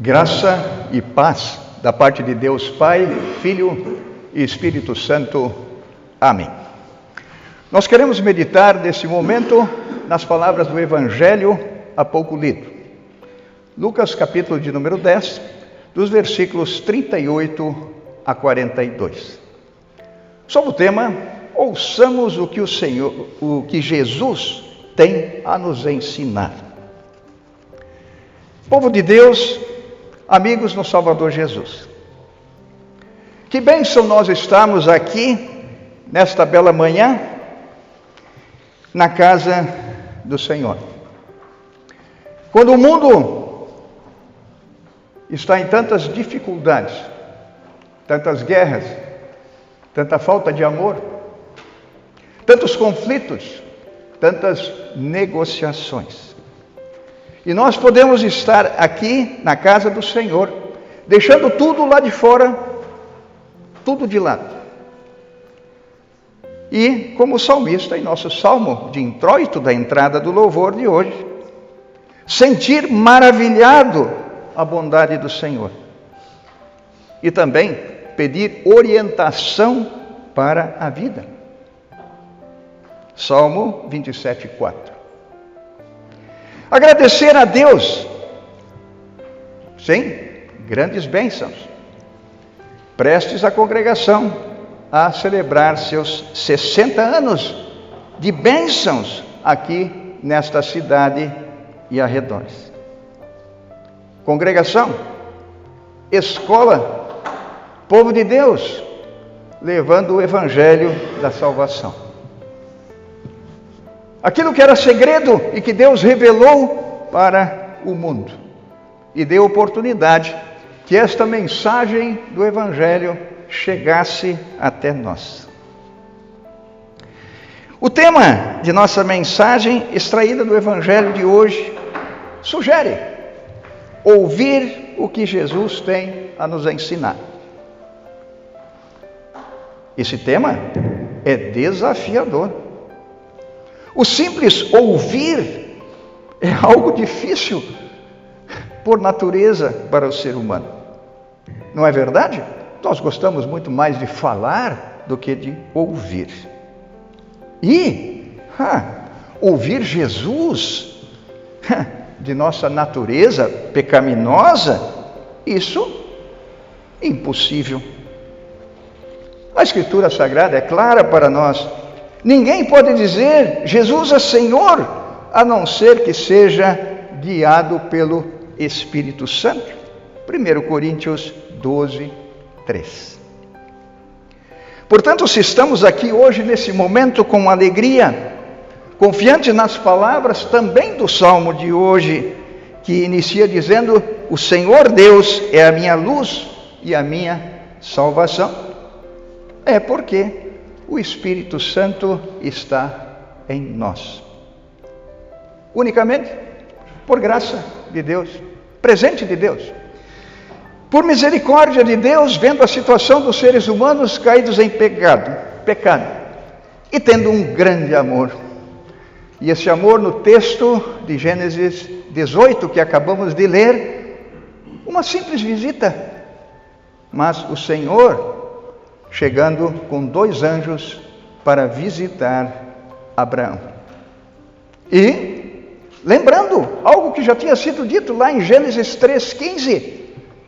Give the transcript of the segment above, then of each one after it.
Graça e paz da parte de Deus Pai, Filho e Espírito Santo. Amém. Nós queremos meditar nesse momento nas palavras do Evangelho há pouco lido. Lucas capítulo de número 10, dos versículos 38 a 42. Sobre o tema, ouçamos o que Jesus tem a nos ensinar. Povo de Deus, amigos no Salvador Jesus, que bênção nós estamos aqui, nesta bela manhã, na casa do Senhor. Quando o mundo está em tantas dificuldades, tantas guerras, tanta falta de amor, tantos conflitos, tantas negociações. E nós podemos estar aqui na casa do Senhor, deixando tudo lá de fora, tudo de lado. E como o salmista, em nosso salmo de introito da entrada do louvor de hoje, sentir maravilhado a bondade do Senhor. E também pedir orientação para a vida. Salmo 27, 4. Agradecer a Deus, sim, grandes bênçãos. Prestes a congregação a celebrar seus 60 anos de bênçãos aqui nesta cidade e arredores. Congregação, escola, povo de Deus, levando o evangelho da salvação. Aquilo que era segredo e que Deus revelou para o mundo. E deu oportunidade que esta mensagem do Evangelho chegasse até nós. O tema de nossa mensagem, extraída do Evangelho de hoje, sugere ouvir o que Jesus tem a nos ensinar. Esse tema é desafiador. O simples ouvir é algo difícil por natureza para o ser humano. Não é verdade? Nós gostamos muito mais de falar do que de ouvir. E ouvir Jesus, de nossa natureza pecaminosa, isso é impossível. A Escritura Sagrada é clara para nós. Ninguém pode dizer Jesus é Senhor, a não ser que seja guiado pelo Espírito Santo. 1 Coríntios 12, 3. Portanto, se estamos aqui hoje, nesse momento, com alegria, confiantes nas palavras também do Salmo de hoje, que inicia dizendo: o Senhor Deus é a minha luz e a minha salvação, é porque o Espírito Santo está em nós. Unicamente por graça de Deus, presente de Deus. Por misericórdia de Deus, vendo a situação dos seres humanos caídos em pecado, e tendo um grande amor. E esse amor, no texto de Gênesis 18, que acabamos de ler, uma simples visita, mas o Senhor chegando com 2 anjos para visitar Abraão. E lembrando algo que já tinha sido dito lá em Gênesis 3,15,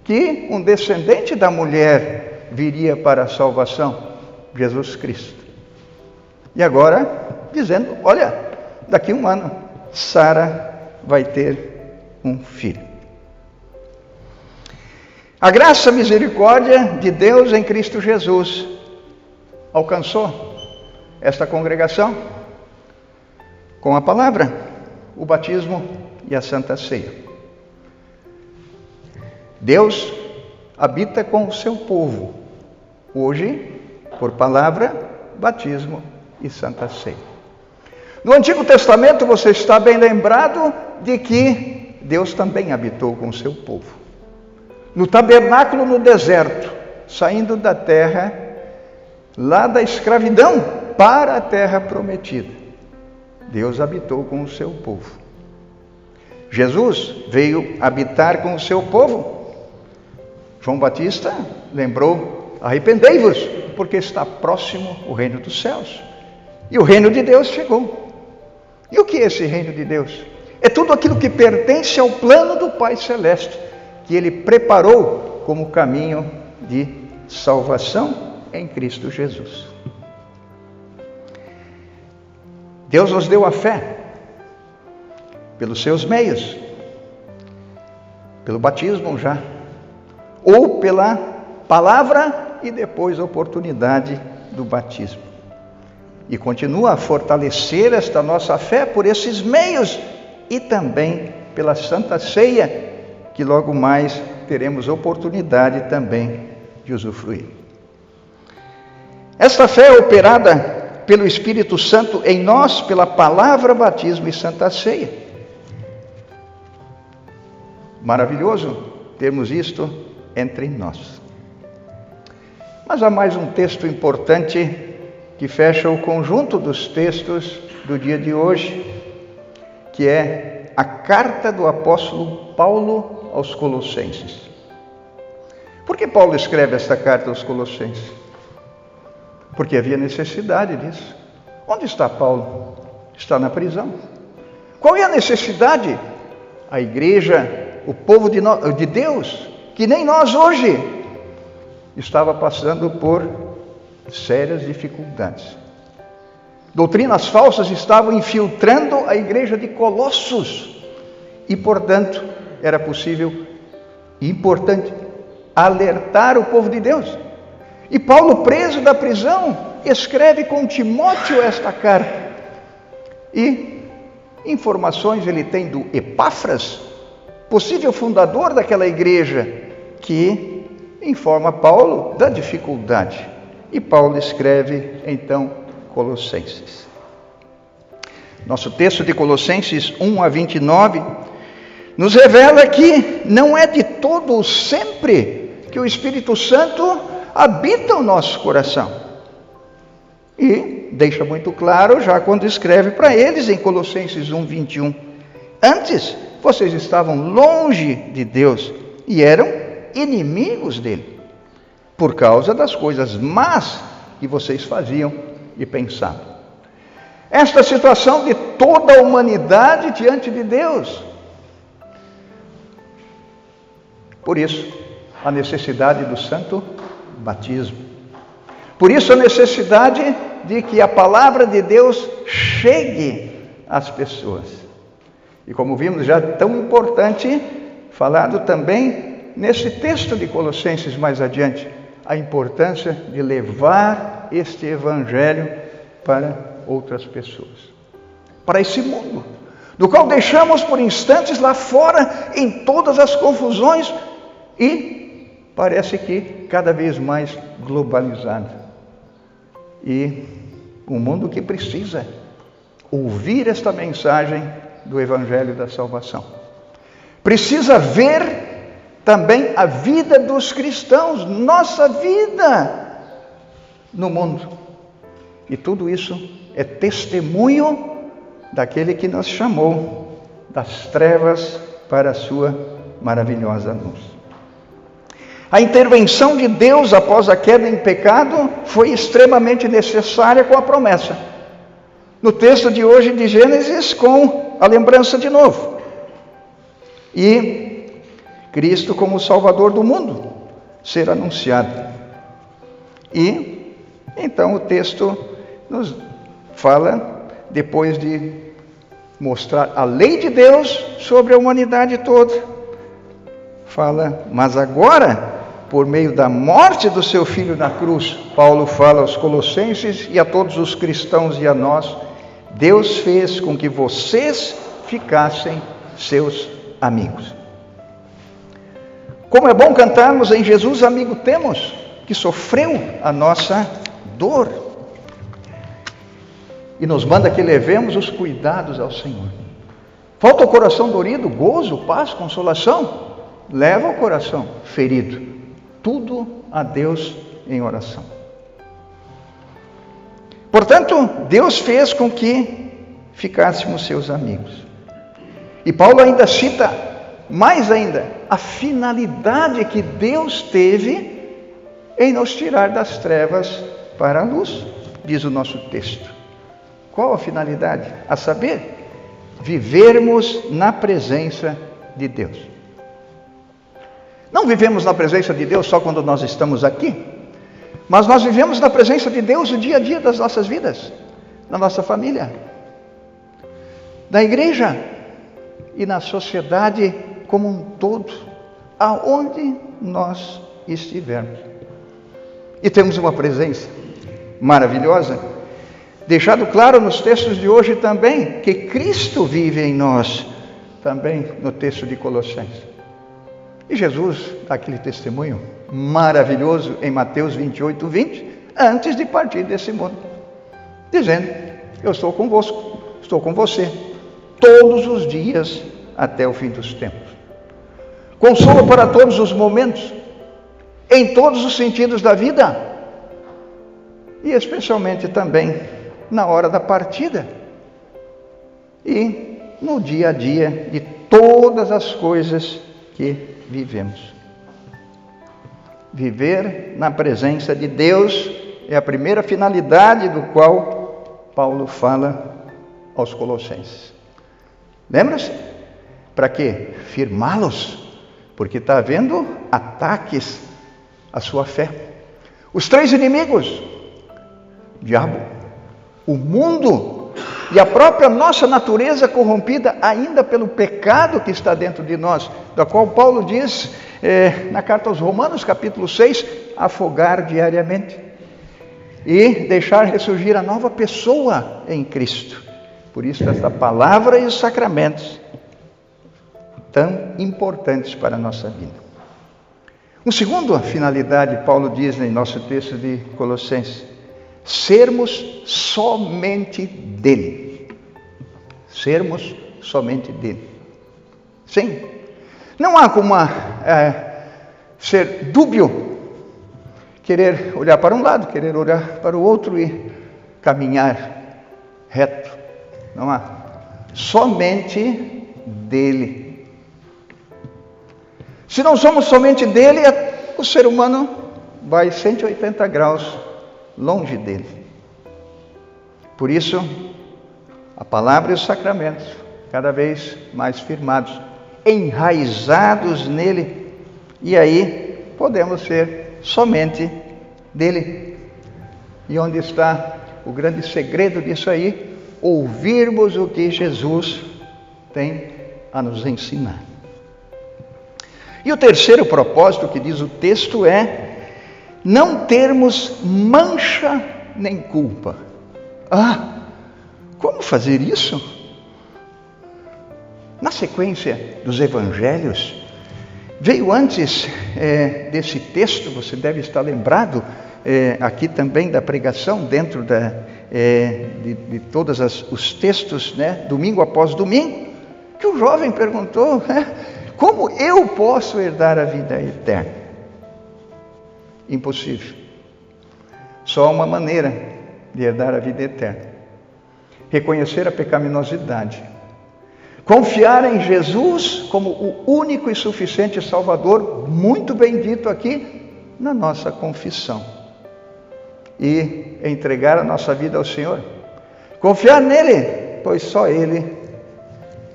que um descendente da mulher viria para a salvação, Jesus Cristo. E agora dizendo: olha, daqui a 1 ano, Sara vai ter um filho. A graça e a misericórdia de Deus em Cristo Jesus alcançou esta congregação com a palavra, o batismo e a Santa Ceia. Deus habita com o seu povo, hoje, por palavra, batismo e Santa Ceia. No Antigo Testamento você está bem lembrado de que Deus também habitou com o seu povo. No tabernáculo no deserto, saindo da terra, lá da escravidão, para a terra prometida. Deus habitou com o seu povo. Jesus veio habitar com o seu povo João Batista lembrou: arrependei-vos, porque está próximo o reino dos céus. E o reino de Deus chegou. E o que é esse reino de Deus? É tudo aquilo que pertence ao plano do Pai Celeste, que Ele preparou como caminho de salvação em Cristo Jesus. Deus nos deu a fé pelos seus meios, pelo batismo já, ou pela palavra e depois a oportunidade do batismo. E continua a fortalecer esta nossa fé por esses meios e também pela Santa Ceia, que logo mais teremos oportunidade também de usufruir. Esta fé é operada pelo Espírito Santo em nós, pela palavra, batismo e Santa Ceia. Maravilhoso termos isto entre nós. Mas há mais um texto importante que fecha o conjunto dos textos do dia de hoje, que é a carta do apóstolo Paulo aos Colossenses. Por que Paulo escreve esta carta aos Colossenses? Porque havia necessidade disso. Onde está Paulo? Está na prisão. Qual é a necessidade? A igreja, o povo de Deus, que nem nós hoje, estava passando por sérias dificuldades. Doutrinas falsas estavam infiltrando a igreja de Colossos e, portanto, era possível e importante alertar o povo de Deus. E Paulo, preso da prisão, escreve com Timóteo esta carta. E informações ele tem do Epáfras, possível fundador daquela igreja, que informa Paulo da dificuldade. E Paulo escreve, então, Colossenses. Nosso texto de Colossenses 1 a 29 nos revela que não é de todo sempre que o Espírito Santo habita o nosso coração. E deixa muito claro já quando escreve para eles em Colossenses 1, 21. Antes, vocês estavam longe de Deus e eram inimigos dele, por causa das coisas más que vocês faziam e pensavam. Esta situação de toda a humanidade diante de Deus. Por isso, a necessidade do santo batismo. Por isso, a necessidade de que a palavra de Deus chegue às pessoas. E como vimos, já tão importante, falado também nesse texto de Colossenses mais adiante, a importância de levar este evangelho para outras pessoas, para esse mundo, do qual deixamos por instantes lá fora em todas as confusões e parece que cada vez mais globalizado. E um mundo que precisa ouvir esta mensagem do evangelho da salvação. Precisa ver também a vida dos cristãos, nossa vida no mundo. E tudo isso é testemunho daquele que nos chamou das trevas para a sua maravilhosa luz. A intervenção de Deus após a queda em pecado foi extremamente necessária com a promessa. No texto de hoje de Gênesis, com a lembrança de novo. E Cristo como Salvador do mundo ser anunciado. E então o texto nos fala, depois de mostrar a lei de Deus sobre a humanidade toda, fala, mas agora, por meio da morte do seu Filho na cruz, Paulo fala aos Colossenses e a todos os cristãos e a nós, Deus fez com que vocês ficassem seus amigos. Como é bom cantarmos em Jesus amigo temos, que sofreu a nossa dor. E nos manda que levemos os cuidados ao Senhor. Falta o coração dorido, gozo, paz, consolação? Leva o coração ferido. Tudo a Deus em oração. Portanto, Deus fez com que ficássemos seus amigos. E Paulo ainda cita mais ainda, a finalidade que Deus teve em nos tirar das trevas para a luz, diz o nosso texto. Qual a finalidade? A saber, vivermos na presença de Deus. Não vivemos na presença de Deus só quando nós estamos aqui, mas nós vivemos na presença de Deus o dia a dia das nossas vidas, na nossa família, na igreja e na sociedade como um todo, aonde nós estivermos. E temos uma presença maravilhosa, deixado claro nos textos de hoje também, que Cristo vive em nós, também no texto de Colossenses. E Jesus dá aquele testemunho maravilhoso em Mateus 28, 20, antes de partir desse mundo, dizendo: eu estou convosco, estou com você, todos os dias até o fim dos tempos. Consolo para todos os momentos, em todos os sentidos da vida, e especialmente também na hora da partida e no dia a dia de todas as coisas que vivemos. Viver na presença de Deus é a primeira finalidade do qual Paulo fala aos Colossenses. Lembra-se? Para quê? Firmá-los, porque está havendo ataques à sua fé. Os três inimigos: o diabo, o mundo e a própria nossa natureza corrompida ainda pelo pecado que está dentro de nós, da qual Paulo diz na carta aos Romanos, capítulo 6, afogar diariamente e deixar ressurgir a nova pessoa em Cristo. Por isso esta palavra e os sacramentos tão importantes para a nossa vida. Uma segunda finalidade, Paulo diz em nosso texto de Colossenses: sermos somente dele. Sermos somente dele. Sim, não há como ser dúbio, querer olhar para um lado, querer olhar para o outro e caminhar reto. Não há. Somente dele. Se não somos somente dele, o ser humano vai 180 graus longe dele. Por isso, a palavra e os sacramentos, cada vez mais firmados, enraizados nele, e aí podemos ser somente dele. E onde está o grande segredo disso aí? Ouvirmos o que Jesus tem a nos ensinar. E o terceiro propósito que diz o texto é não termos mancha nem culpa. Como fazer isso? Na sequência dos evangelhos, veio antes desse texto, você deve estar lembrado, aqui também da pregação, dentro de todos os textos, né, domingo após domingo, que o jovem perguntou: como eu posso herdar a vida eterna? Impossível. Só uma maneira de herdar a vida eterna: reconhecer a pecaminosidade, confiar em Jesus como o único e suficiente Salvador, muito bem dito aqui na nossa confissão, e entregar a nossa vida ao Senhor, confiar nele, pois só Ele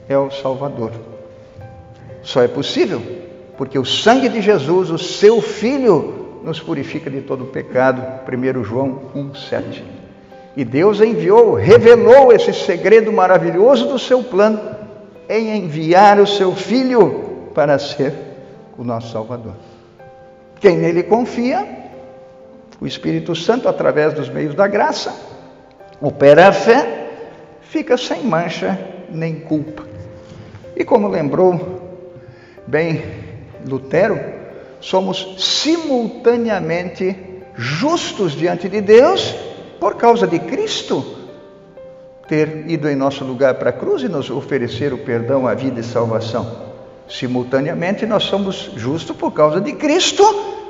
é o Salvador. Só é possível porque o sangue de Jesus, o seu Filho, nos purifica de todo o pecado. 1 João 1,7. E Deus revelou esse segredo maravilhoso do seu plano em enviar o seu Filho para ser o nosso Salvador. Quem nele confia, o Espírito Santo, através dos meios da graça, opera a fé, fica sem mancha nem culpa. E como lembrou bem Lutero, somos simultaneamente justos diante de Deus por causa de Cristo ter ido em nosso lugar para a cruz e nos oferecer o perdão, a vida e salvação. Simultaneamente nós somos justos por causa de Cristo,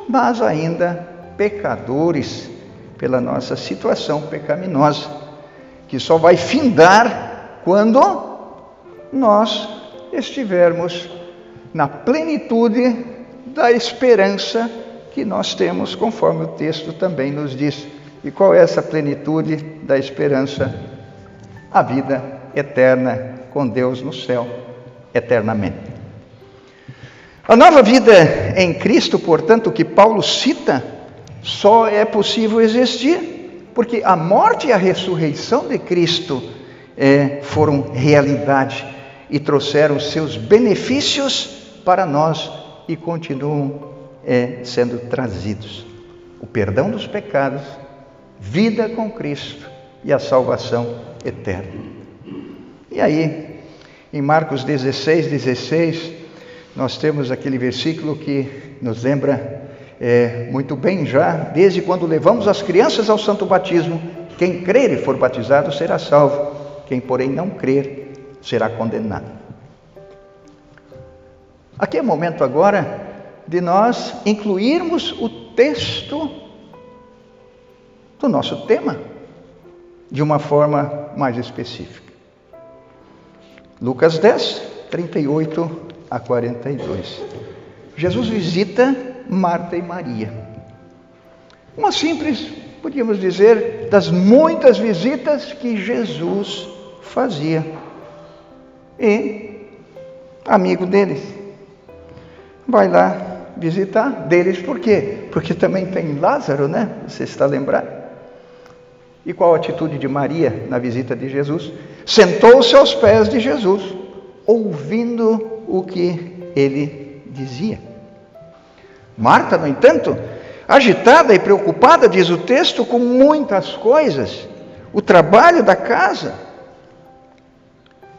mas ainda pecadores pela nossa situação pecaminosa, que só vai findar quando nós estivermos na plenitude da esperança que nós temos, conforme o texto também nos diz. E qual é essa plenitude da esperança? A vida eterna com Deus no céu, eternamente. A nova vida em Cristo, portanto, que Paulo cita, só é possível existir porque a morte e a ressurreição de Cristo foram realidade e trouxeram seus benefícios para nós e continuam sendo trazidos. O perdão dos pecados, vida com Cristo e a salvação eterna. E aí, em Marcos 16, nós temos aquele versículo que nos lembra muito bem já, desde quando levamos as crianças ao santo batismo, quem crer e for batizado será salvo, quem porém não crer será condenado. Aqui é o momento agora de nós incluirmos o texto do nosso tema de uma forma mais específica. Lucas 10, 38 a 42. Jesus visita Marta e Maria. Uma simples, podíamos dizer, das muitas visitas que Jesus fazia. E, amigo deles, vai lá visitar deles. Por quê? Porque também tem Lázaro, né? Você está lembrado? E qual a atitude de Maria na visita de Jesus? Sentou-se aos pés de Jesus, ouvindo o que ele dizia. Marta, no entanto, agitada e preocupada, diz o texto, com muitas coisas, o trabalho da casa.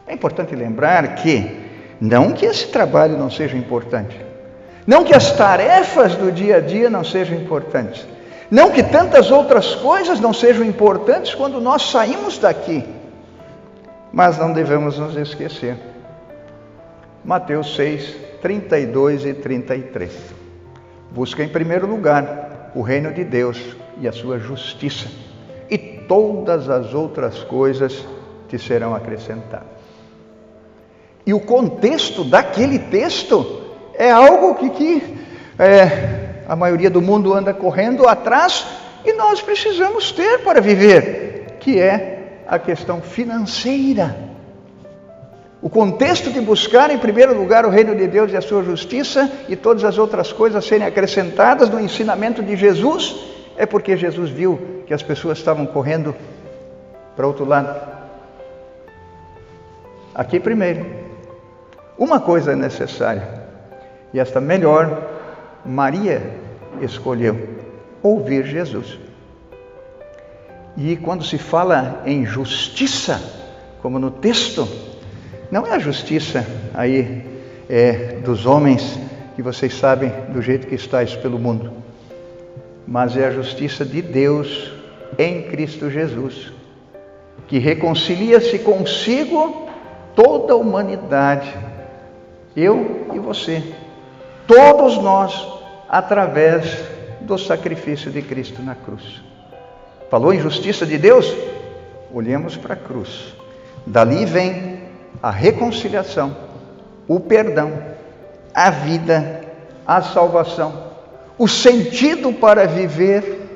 É importante lembrar que, não que esse trabalho não seja importante, não que as tarefas do dia a dia não sejam importantes, não que tantas outras coisas não sejam importantes quando nós saímos daqui, mas não devemos nos esquecer. Mateus 6, 32 e 33. Busca em primeiro lugar o reino de Deus e a sua justiça, e todas as outras coisas te serão acrescentadas. E o contexto daquele texto é algo que a maioria do mundo anda correndo atrás e nós precisamos ter para viver, que é a questão financeira. O contexto de buscar em primeiro lugar o reino de Deus e a sua justiça e todas as outras coisas serem acrescentadas no ensinamento de Jesus, é porque Jesus viu que as pessoas estavam correndo para outro lado. Aqui primeiro, uma coisa é necessária, e esta melhor, Maria escolheu ouvir Jesus. E quando se fala em justiça, como no texto, não é a justiça aí dos homens, que vocês sabem do jeito que estáis pelo mundo, mas é a justiça de Deus em Cristo Jesus, que reconcilia-se consigo toda a humanidade, eu e você, todos nós, através do sacrifício de Cristo na cruz. Falou em justiça de Deus? Olhemos para a cruz. Dali vem a reconciliação, o perdão, a vida, a salvação, o sentido para viver,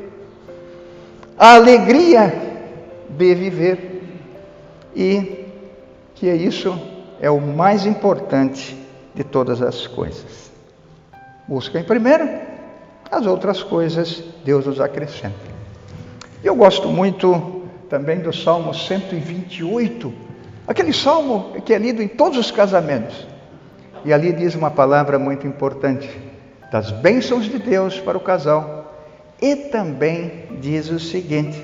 a alegria de viver, e que isso é o mais importante de todas as coisas. Busca em primeiro, as outras coisas Deus nos acrescenta. Eu gosto muito também do Salmo 128, aquele salmo que é lido em todos os casamentos. E ali diz uma palavra muito importante, das bênçãos de Deus para o casal. E também diz o seguinte: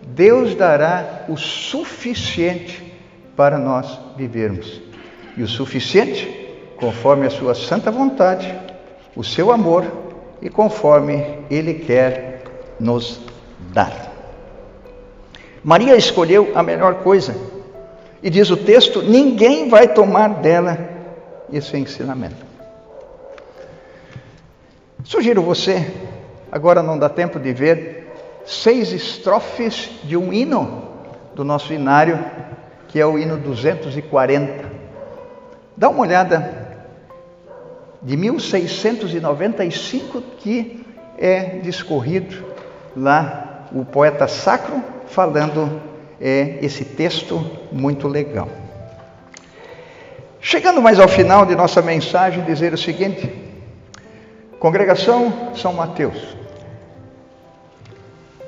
Deus dará o suficiente para nós vivermos. E o suficiente, conforme a sua santa vontade, o seu amor e conforme Ele quer nos dar. Maria escolheu a melhor coisa. E diz o texto, ninguém vai tomar dela esse ensinamento. Sugiro você, agora não dá tempo de ver, 6 estrofes de um hino do nosso hinário, que é o hino 240. Dá uma olhada de 1695, que é discorrido lá o poeta sacro falando esse texto muito legal. Chegando mais ao final de nossa mensagem, dizer o seguinte: Congregação São Mateus,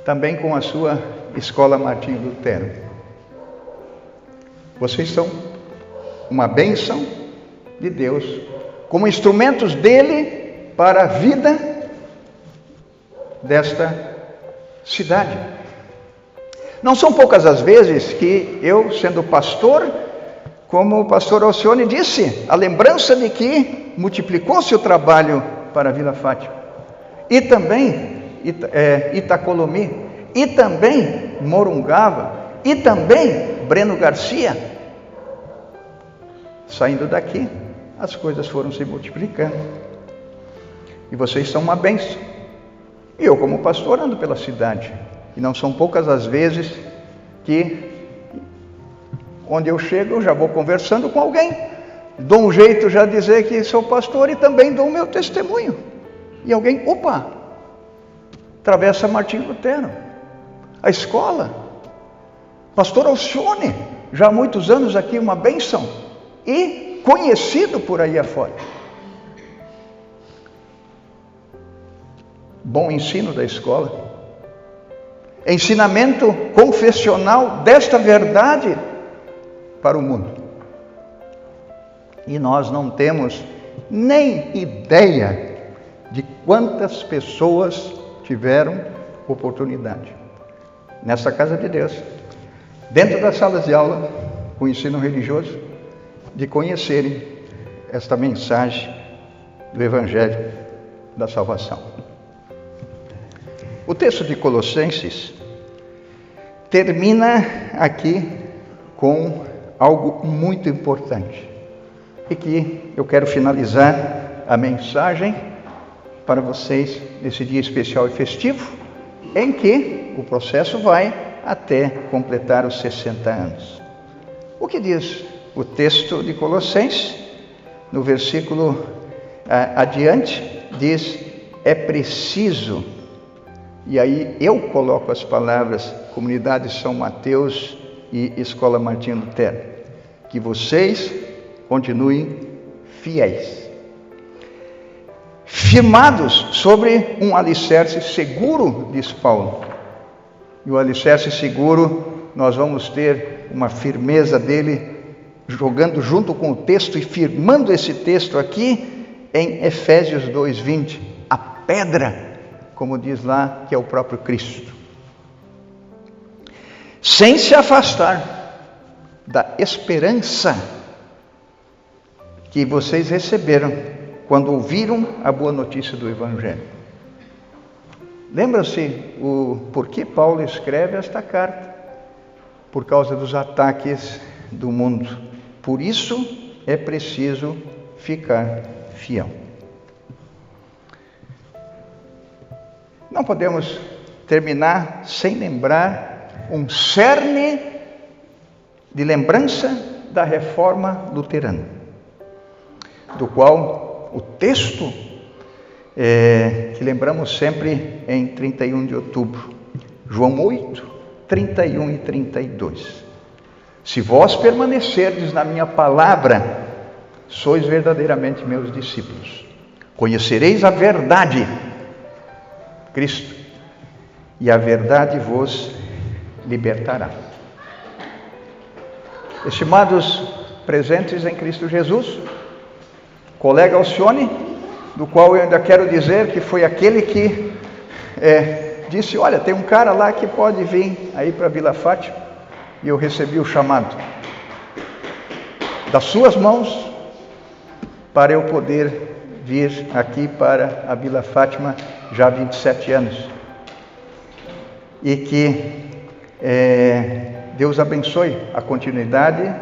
também com a sua Escola Martinho Lutero, vocês são uma bênção de Deus, como instrumentos dele para a vida desta cidade. Não são poucas as vezes que eu, sendo pastor, como o pastor Alcione disse, a lembrança de que multiplicou-se o trabalho para a Vila Fátima, e também Itacolomi, e também Morungava, e também Breno Garcia. Saindo daqui, as coisas foram se multiplicando, e vocês são uma bênção. E eu, como pastor, ando pela cidade, e não são poucas as vezes que, onde eu chego, eu já vou conversando com alguém, dou um jeito já de dizer que sou pastor e também dou o meu testemunho. E alguém, opa, atravessa Martinho Lutero, a escola, pastor Alcione, já há muitos anos aqui, uma bênção, e conhecido por aí afora. Bom ensino da escola, ensinamento confessional desta verdade para o mundo. E nós não temos nem ideia de quantas pessoas tiveram oportunidade nessa casa de Deus, dentro das salas de aula, com o ensino religioso, de conhecerem esta mensagem do Evangelho da salvação. O texto de Colossenses termina aqui com algo muito importante, e que eu quero finalizar a mensagem para vocês nesse dia especial e festivo, em que o processo vai até completar os 60 anos. O que diz o texto de Colossenses? No versículo adiante, diz: é preciso, e aí eu coloco as palavras Comunidade São Mateus e Escola Martinho Lutero, que vocês continuem fiéis, firmados sobre um alicerce seguro, diz Paulo. E o alicerce seguro, nós vamos ter uma firmeza dele, jogando junto com o texto e firmando esse texto aqui em Efésios 2:20, a pedra, como diz lá, que é o próprio Cristo. Sem se afastar da esperança que vocês receberam quando ouviram a boa notícia do Evangelho. Lembra-se o porquê Paulo escreve esta carta? Por causa dos ataques do mundo. Por isso é preciso ficar fiel. Não podemos terminar sem lembrar um cerne de lembrança da reforma luterana, do qual o texto que lembramos sempre em 31 de outubro, João 8, 31 e 32. Se vós permanecerdes na minha palavra, sois verdadeiramente meus discípulos. Conhecereis a verdade, Cristo, e a verdade vos libertará. Estimados presentes em Cristo Jesus, colega Alcione, do qual eu ainda quero dizer que foi aquele que disse: olha, tem um cara lá que pode vir aí para a Vila Fátima, e eu recebi o chamado das suas mãos para eu poder vir aqui para a Vila Fátima já há 27 anos. E que Deus abençoe a continuidade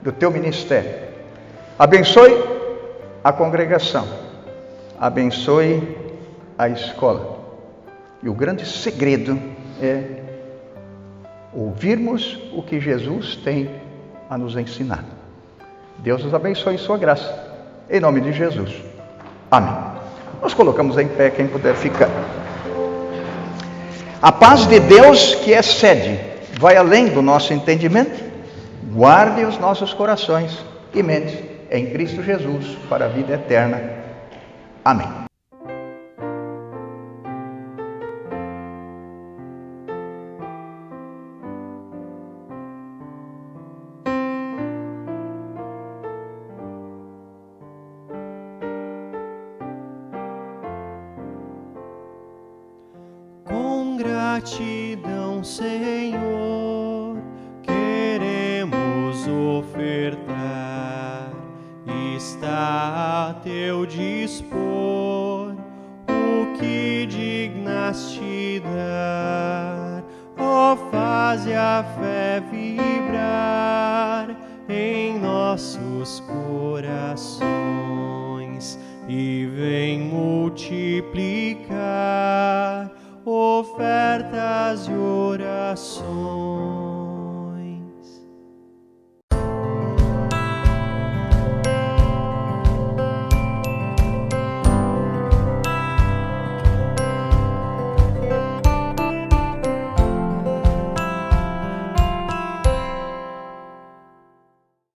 do teu ministério, abençoe a congregação, abençoe a escola. E o grande segredo é ouvirmos o que Jesus tem a nos ensinar. Deus nos abençoe em sua graça, em nome de Jesus. Amém. Nós colocamos em pé, quem puder ficar. A paz de Deus, que excede, vai além do nosso entendimento, guarde os nossos corações e mentes em Cristo Jesus para a vida eterna. Amém. Gratidão, Senhor, queremos ofertar, está a teu dispor o que dignaste dar. Ó, faze a fé vibrar em nossos corações e vem multiplicar ofertas e orações.